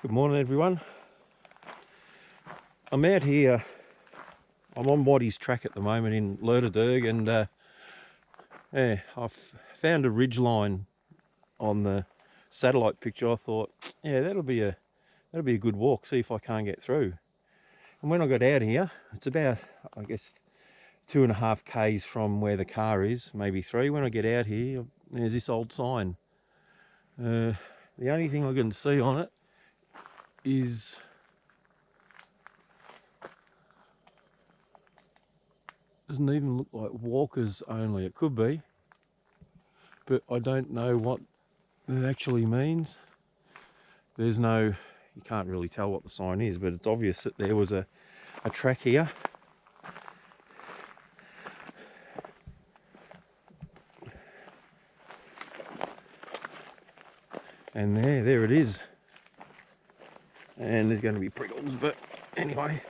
Good morning, everyone. I'm out here. I'm on Wattie's track at the moment in Lerderderg, and yeah, I've found a ridge line on the satellite picture. I thought, yeah, that'll be a good walk. See if I can't get through. And when I got out here, it's about, I guess, 2.5 k's from where the car is, maybe 3. When I get out here, there's this old sign. The only thing I can see on it is doesn't even look like walkers only. It could be, but I don't know what it actually means. There's no, you can't really tell what the sign is, but it's obvious that there was a track here. And there it is. And there's going to be prickles, but anyway,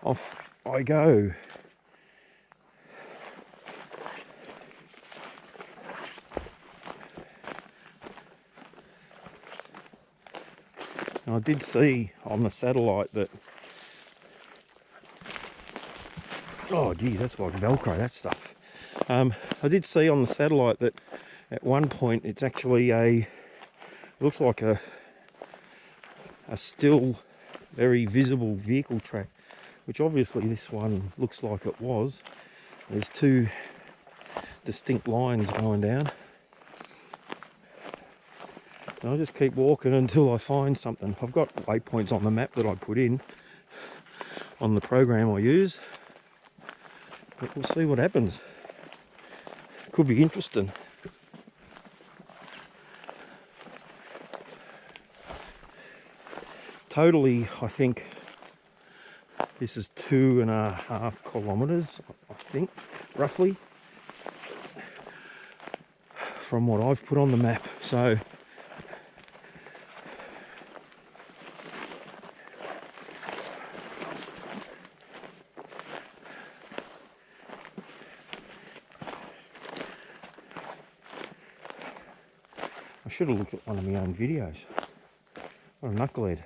off I go. And I did see on the satellite that, oh geez, that's like Velcro, that stuff. I did see on the satellite that at one point it's actually looks like a still very visible vehicle track, which obviously this one looks like it was. There's 2 distinct lines going down. And I'll just keep walking until I find something. I've got waypoints on the map that I put in on the program I use, but we'll see what happens. Could be interesting. Totally, I think this is 2.5 kilometers, I think, roughly, from what I've put on the map. So I should have looked at one of my own videos. What a knucklehead.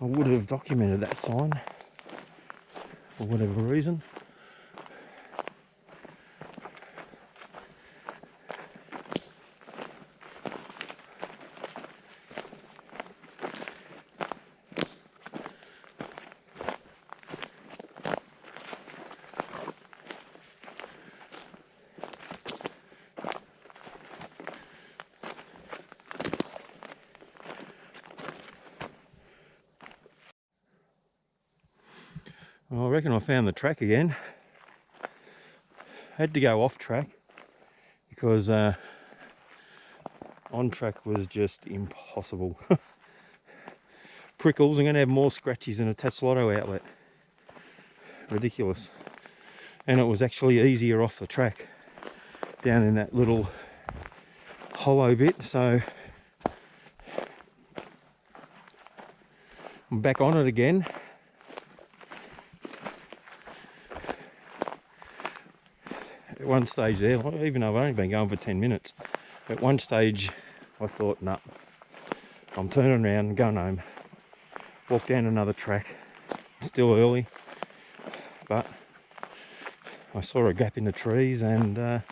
I would have documented that sign for whatever reason. Well, I reckon I found the track again. Had to go off track because on track was just impossible. Prickles. I'm going to have more scratches in a Tatslotto outlet. Ridiculous. And it was actually easier off the track down in that little hollow bit. So I'm back on it again. At one stage there, even though I've only been going for 10 minutes, at one stage I thought, nah, I'm turning around and going home. Walk down another track. Still early, but I saw a gap in the trees, and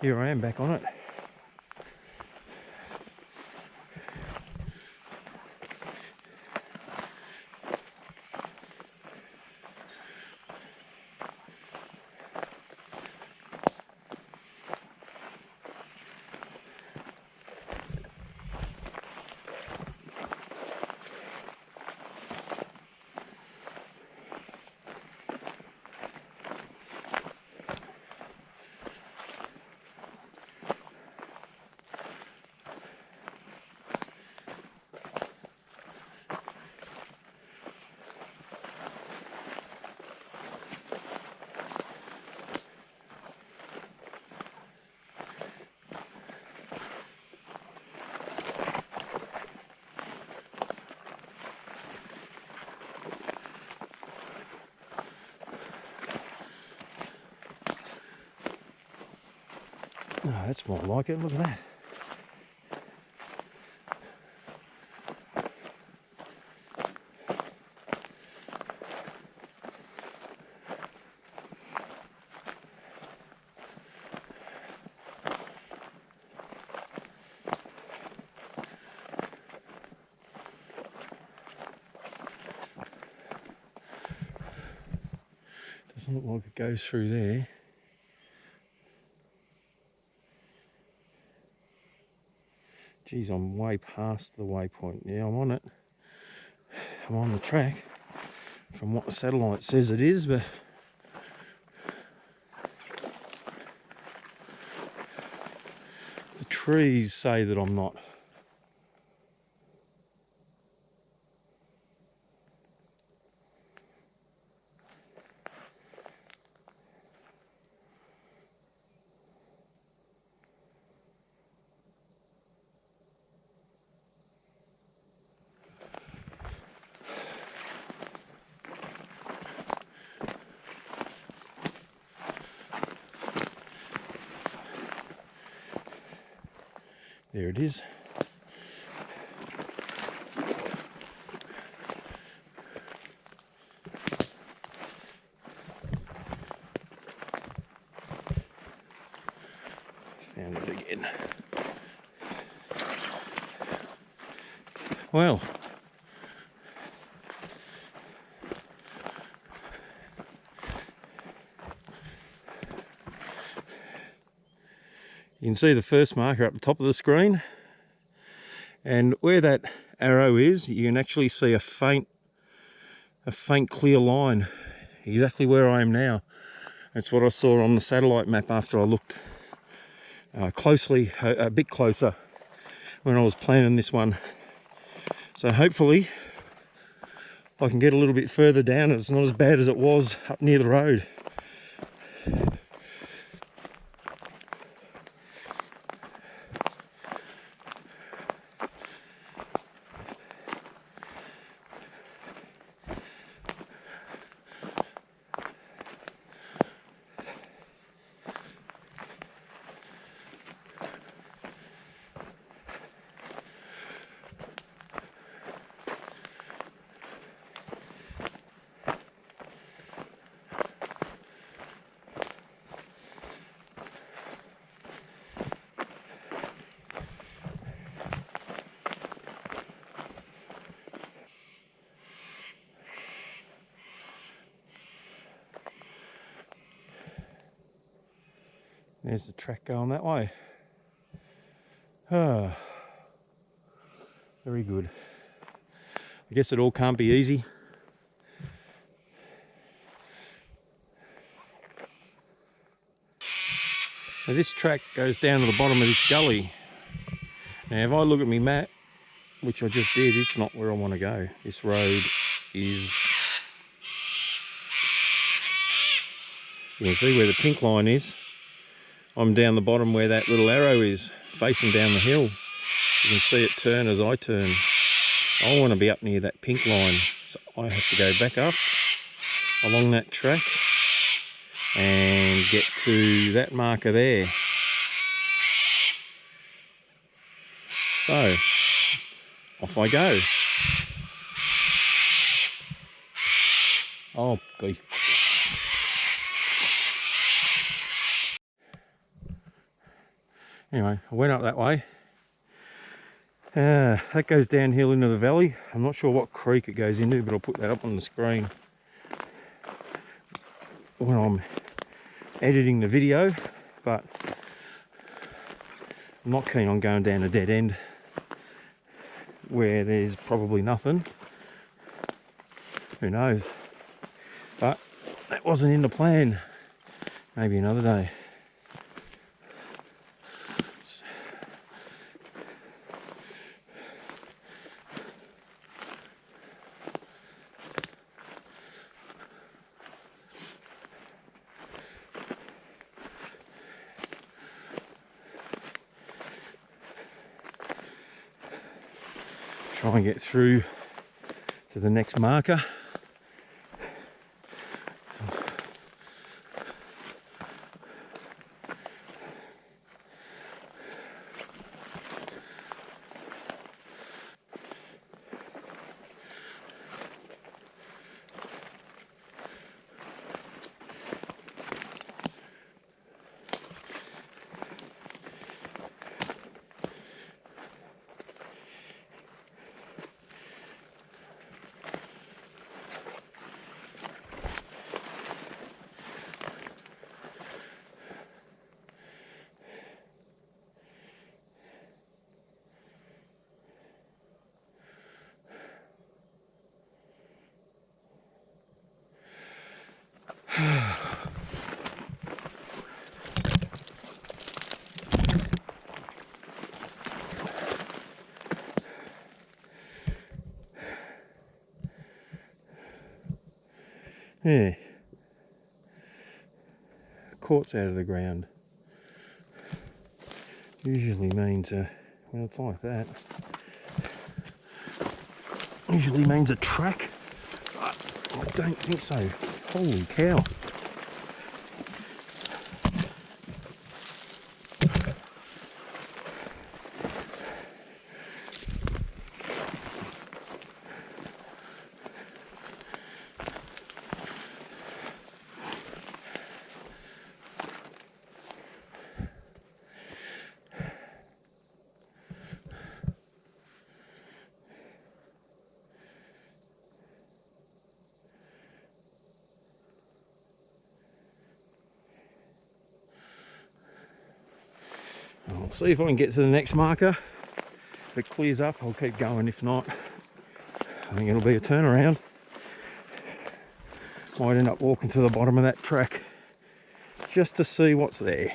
here I am back on it. Oh, that's more like it. Look at that. Doesn't look like it goes through there. Geez, I'm way past the waypoint. Yeah, I'm on it. I'm on the track from what the satellite says it is, but the trees say that I'm not. There it is. Found it again. Well, you can see the first marker up the top of the screen, and where that arrow is, you can actually see a faint clear line exactly where I am now. That's what I saw on the satellite map after I looked closely, a bit closer when I was planning this one. So hopefully I can get a little bit further down and it's not as bad as it was up near the road. There's the track going that way. Ah, very good. I guess it all can't be easy. Now this track goes down to the bottom of this gully. Now if I look at my map, which I just did, it's not where I want to go. This road is... You can see where the pink line is. I'm down the bottom where that little arrow is, facing down the hill. You can see it turn as I turn. I want to be up near that pink line, so I have to go back up along that track and get to that marker there. So, off I go. Oh, be. Anyway, I went up that way. That goes downhill into the valley. I'm not sure what creek it goes into, but I'll put that up on the screen when I'm editing the video. But I'm not keen on going down a dead end where there's probably nothing. Who knows? But that wasn't in the plan. Maybe another day. Try and get through to the next marker. Yeah. Quartz out of the ground. Usually means, well, it's like that. Usually means a track. I don't think so. Holy cow. I'll see if I can get to the next marker. If it clears up, I'll keep going. If not, I think it'll be a turnaround. Might end up walking to the bottom of that track just to see what's there.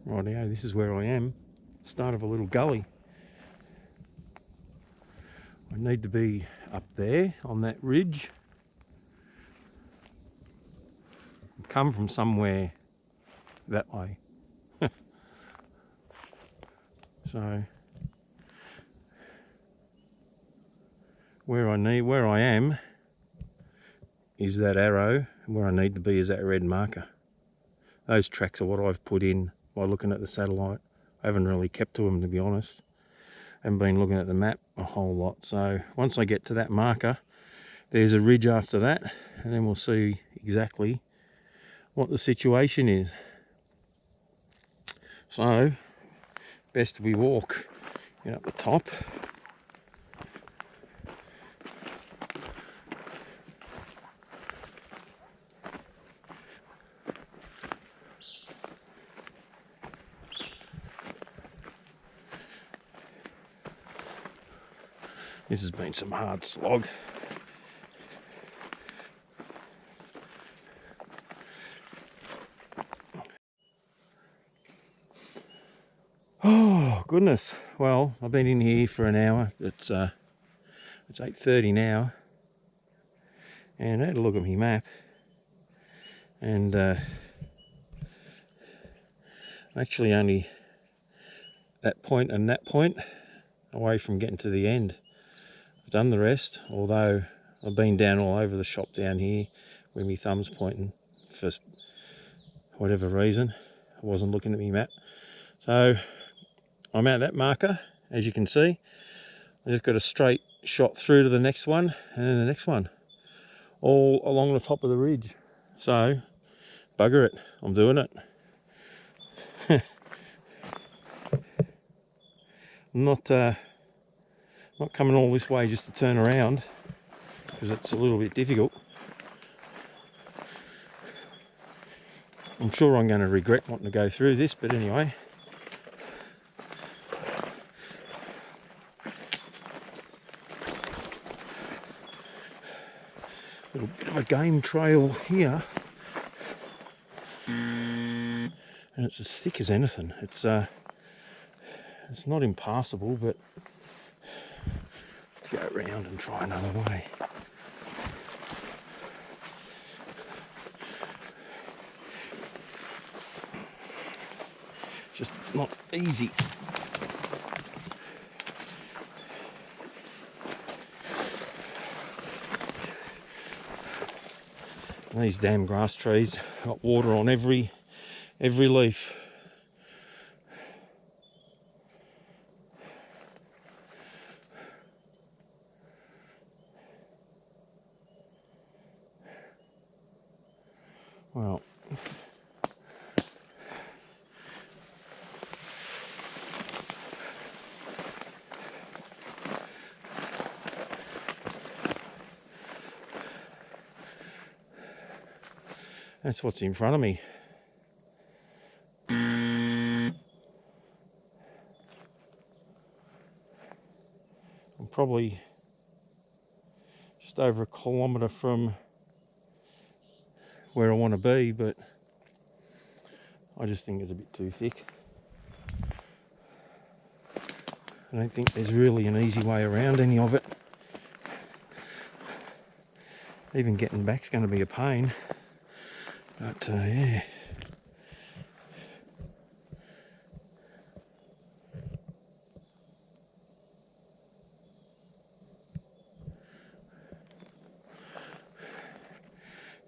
Rightio, this is where I am. Start of a little gully. I need to be up there on that ridge. Come from somewhere that way. So where I am is that arrow, and where I need to be is that red marker. Those tracks are what I've put in by looking at the satellite. I haven't really kept to them, to be honest. I haven't been looking at the map a whole lot. So once I get to that marker, there's a ridge after that, and then we'll see exactly what the situation is. So best we walk, get up the top. This has been some hard slog. Oh goodness! Well, I've been in here for an hour. It's 8:30 now, and I had a look at my map, and I'm actually only that point and that point away from getting to the end. I've done the rest, although I've been down all over the shop down here where my thumb's pointing for whatever reason. I wasn't looking at my map. So I'm at that marker, as you can see. I just got a straight shot through to the next one and then the next one, all along the top of the ridge. So bugger it, I'm doing it. Not coming all this way just to turn around, because it's a little bit difficult. I'm sure I'm going to regret wanting to go through this, but anyway. A little bit of a game trail here. And it's as thick as anything. It's not impassable, but let's go around and try another way. Just it's not easy. And these damn grass trees got water on every leaf. Well, that's what's in front of me. I'm probably just over a kilometre from where I want to be, but I just think it's a bit too thick. I don't think there's really an easy way around any of it. Even getting back's going to be a pain. But yeah.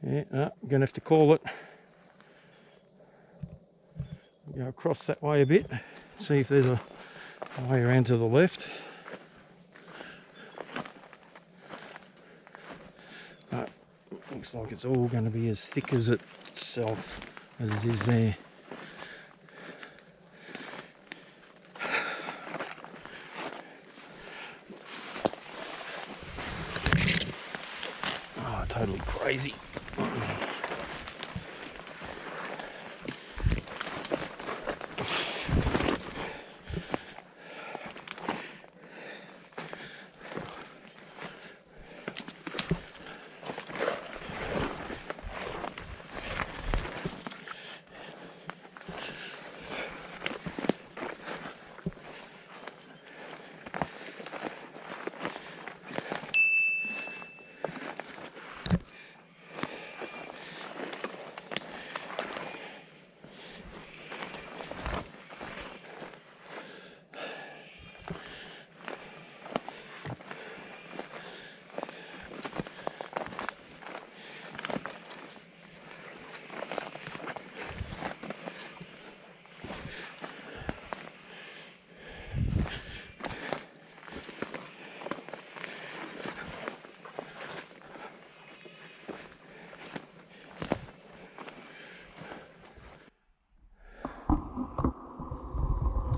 Yeah, no, I'm going to have to call it. Go across that way a bit, see if there's a way around to the left. But looks like it's all going to be as thick as itself as it is there. Oh, totally crazy.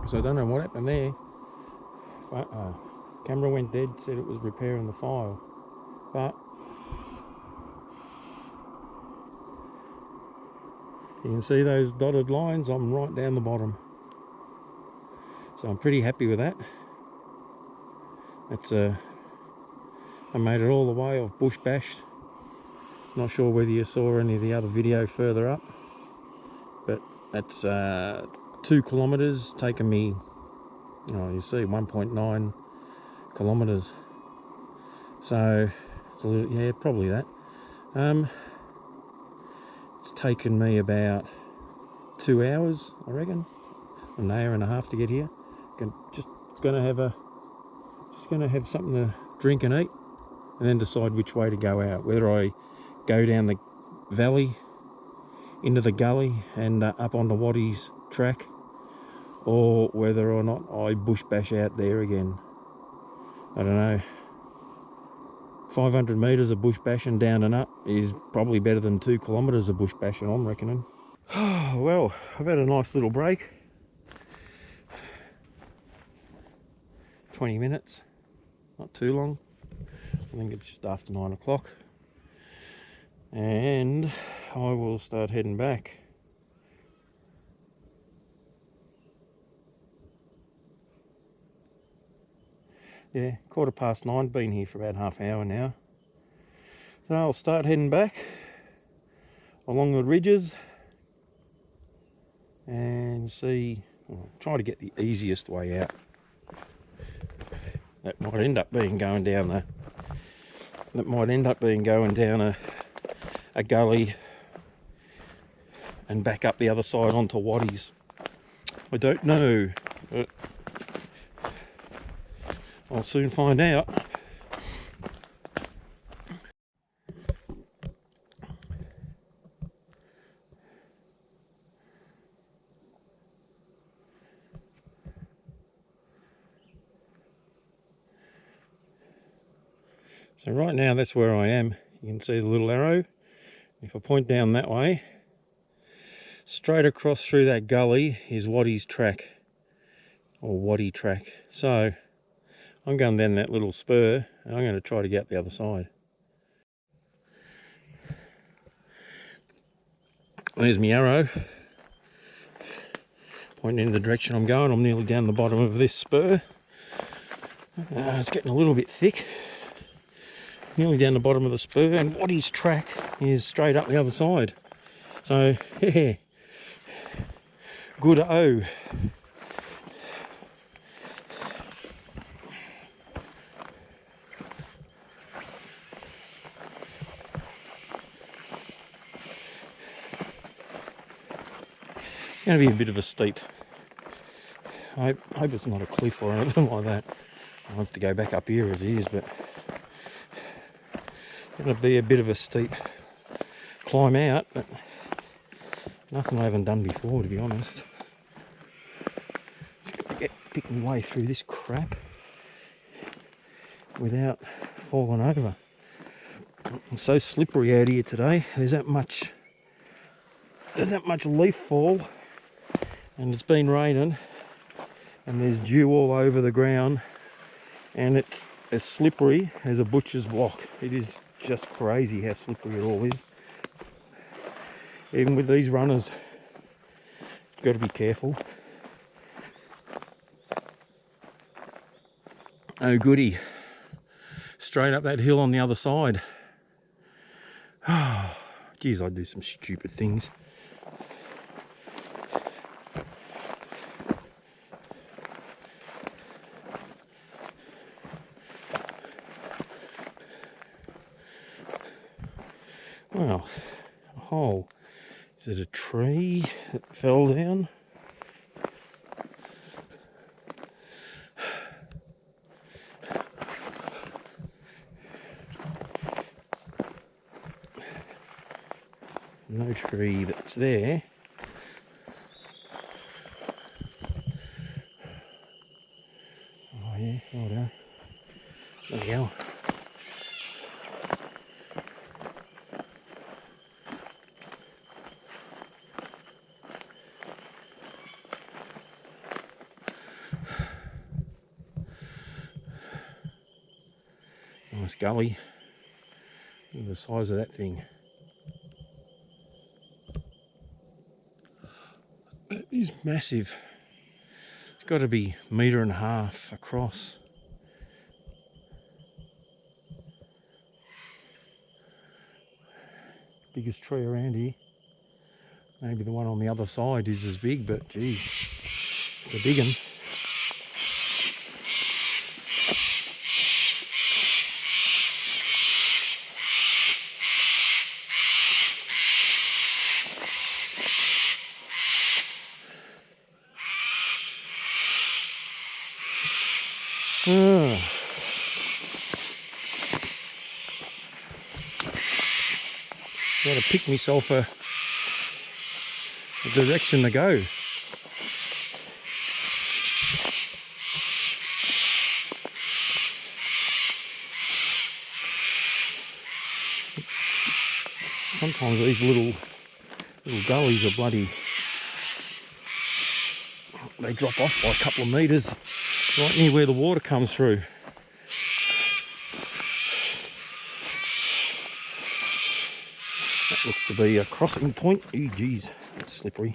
So I don't know what happened there. Camera went dead, said it was repairing the file. But you can see those dotted lines, I'm right down the bottom. So I'm pretty happy with that. That's I made it all the way, I've bush bashed. Not sure whether you saw any of the other video further up. But that's 2 kilometres, taken me, you see 1.9 kilometres. So it's a little, yeah, probably that. It's taken me about 2 hours, I reckon, an hour and a half to get here. Just gonna have something to drink and eat, and then decide which way to go out. Whether I go down the valley into the gully and up onto Wattie's track, or whether or not I bush bash out there again. I don't know. 500 metres of bush bashing down and up is probably better than 2 kilometres of bush bashing, I'm reckoning. Oh, well, I've had a nice little break. 20 minutes, not too long. I think it's just after 9 o'clock. And I will start heading back. Yeah, 9:15, been here for about half an hour now. So I'll start heading back along the ridges and see, try to get the easiest way out. That might end up being going down a gully and back up the other side onto Wattie's. I don't know, but I'll soon find out. So right now that's where I am. You can see the little arrow. If I point down that way, straight across through that gully is Wattie's track, or Wattie track. So I'm going down that little spur and I'm going to try to get the other side. There's my arrow pointing in the direction I'm going. I'm nearly down the bottom of this spur. It's getting a little bit thick. Nearly down the bottom of the spur, and Wattie's track is straight up the other side. So yeah, good-o. going to be a bit of a steep. I hope it's not a cliff or anything like that. I'll have to go back up here as it is, but it's going to be a bit of a steep climb out, but nothing I haven't done before, to be honest. Just got to pick my way through this crap without falling over. It's so slippery out here today. There's that much leaf fall, and it's been raining, and there's dew all over the ground, and it's as slippery as a butcher's block. It is just crazy how slippery it all is. Even with these runners, you've got to be careful. Oh goody, straight up that hill on the other side. Oh, geez, I do some stupid things. Well, a hole. Is it a tree that fell down? No tree that's there. Oh yeah, righto. There we go. Nice gully. Look at the size of that thing. It is massive. It's got to be 1.5 meters across. Biggest tree around here. Maybe the one on the other side is as big, but geez, it's a big one. Got to pick myself a direction to go. Sometimes these little gullies are bloody, they drop off by a couple of metres right near where the water comes through. That looks to be a crossing point. Oh geez, it's slippery.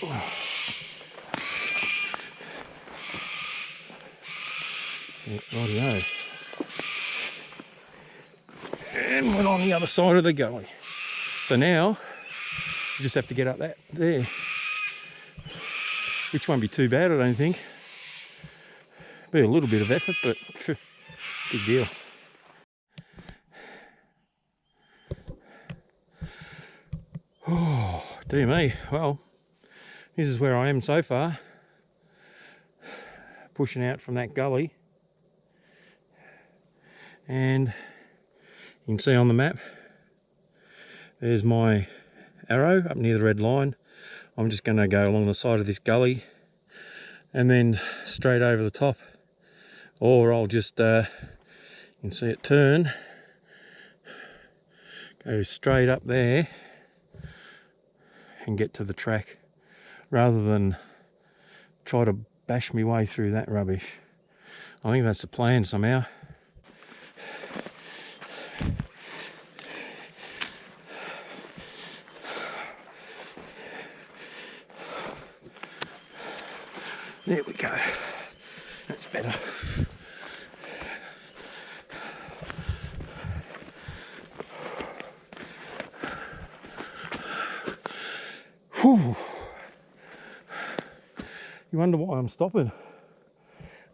Yeah, rightio. And we're on the other side of the gully. So now you just have to get up that there, which won't be too bad, I don't think. Be a little bit of effort, but phew, big deal. Oh, dear me. Well, this is where I am so far. Pushing out from that gully. And you can see on the map, there's my arrow up near the red line. I'm just going to go along the side of this gully and then straight over the top. Or I'll just, you can see it turn, go straight up there and get to the track, rather than try to bash my way through that rubbish. I think that's the plan somehow. There we go. That's better. Whew. You wonder why I'm stopping.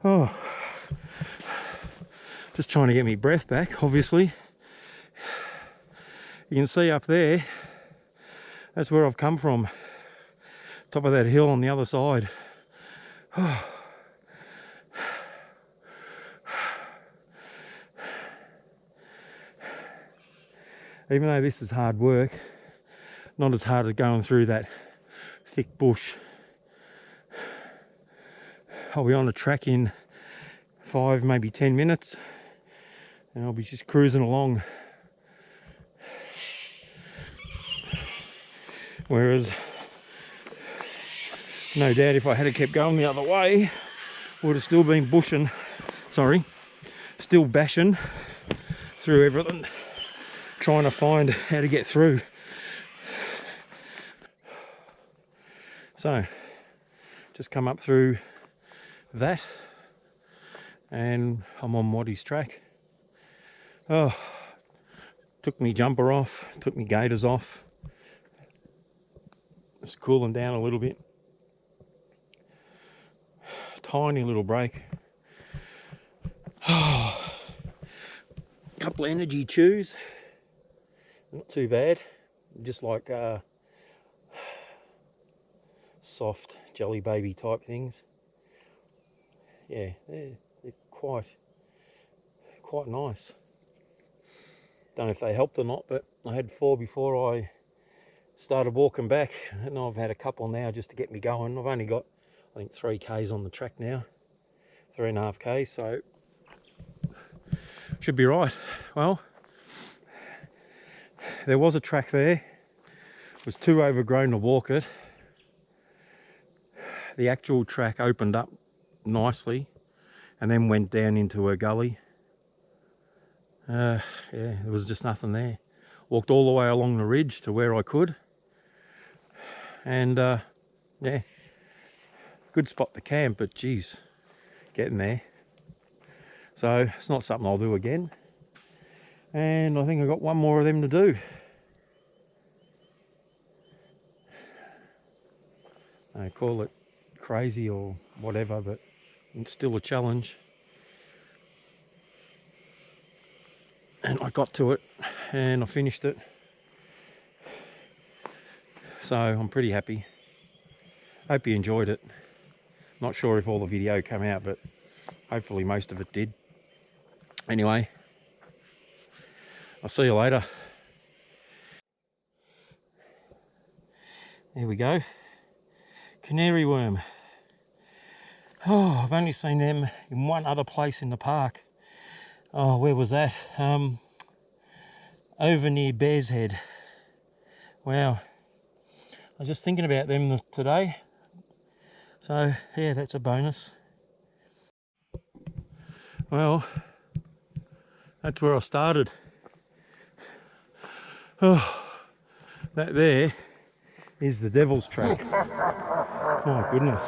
Oh, just trying to get my breath back, obviously. You can see up there, that's where I've come from. Top of that hill on the other side. Even though this is hard work, not as hard as going through that thick bush. I'll be on a track in 5, maybe 10 minutes, and I'll be just cruising along. Whereas, no doubt if I had kept going the other way, I would have still been bushing, still bashing through everything, trying to find how to get through. So, just come up through that, and I'm on Wattie's track. Oh, took me jumper off, took me gaiters off. It's cooling down a little bit. Tiny little break. Oh, couple of energy chews. Not too bad. Just like soft jelly baby type things. Yeah, they're quite nice. Don't know if they helped or not, but I had 4 before I started walking back, and I've had a couple now just to get me going. I've only got, I think, 3 k's on the track now, 3.5 k's, so should be right. Well, there was a track there. It was too overgrown to walk it. The actual track opened up nicely and then went down into a gully. Yeah, there was just nothing there. Walked all the way along the ridge to where I could, and yeah, good spot to camp, but geez, getting there. So it's not something I'll do again, and I think I've got one more of them to do. I call it crazy or whatever, but it's still a challenge. And I got to it and I finished it, so I'm pretty happy. Hope you enjoyed it. Not sure if all the video came out, but hopefully most of it did. Anyway, I'll see you later. There we go. Canary worm. Oh, I've only seen them in one other place in the park. Oh, where was that? Over near Bear's Head. Wow. I was just thinking about them today. So, yeah, that's a bonus. Well, that's where I started. Oh, that there is the Devil's Track. My goodness.